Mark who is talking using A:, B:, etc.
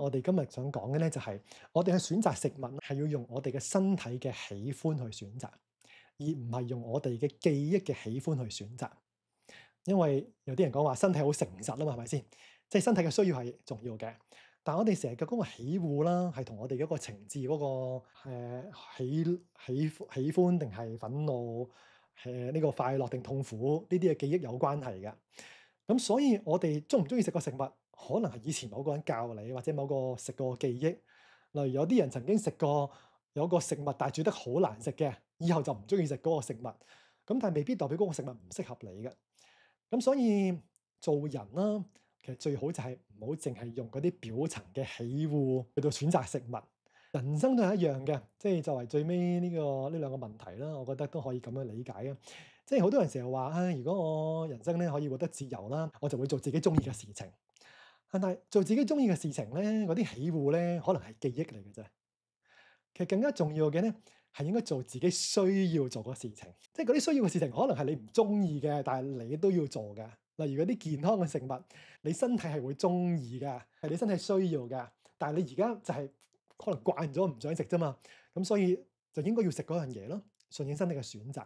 A: 我哋今日想講嘅咧，就係我哋去選擇食物係要用我哋嘅身體嘅喜歡去選擇，而唔係用我哋嘅記憶嘅喜歡去選擇。因為有啲人講話身體好誠實啊嘛，係咪先？即係身體嘅需要係重要嘅，但係我哋成日嘅嗰個喜惡啦，係同我哋嗰個情志嗰個喜歡定係憤怒，呢個快樂定痛苦呢啲嘅記憶有關係嘅。咁所以我哋中唔中意食個食物，可能係以前某個人教你，或者某個食過嘅記憶。例如有啲人曾經食過有個食物，但係煮得好難食嘅，以後就唔中意食嗰個食物。咁但係未必代表嗰個食物唔適合你嘅。咁所以做人啦，其實最好就係唔好淨係用嗰啲表層嘅喜惡去到選擇食物。人生都係一樣嘅，即係作為最尾呢兩個問題啦，我覺得都可以咁樣理解啊。即係好多人成日話，唉，如果我人生咧可以獲得自由啦，我就會做自己中意嘅事情。但係做自己中意嘅事情咧，嗰啲喜惡咧，可能係記憶嚟嘅啫。其實更加重要嘅咧，係應該做自己需要做嘅事情。即係嗰啲需要嘅事情，可能係你唔中意嘅，但係你都要做嘅。例如嗰啲健康嘅食物，你身體係會中意嘅，係你身體需要嘅。但係你而家就係可能慣咗唔想食啫嘛。咁所以就應該要食嗰樣嘢咯，順應身體嘅選擇。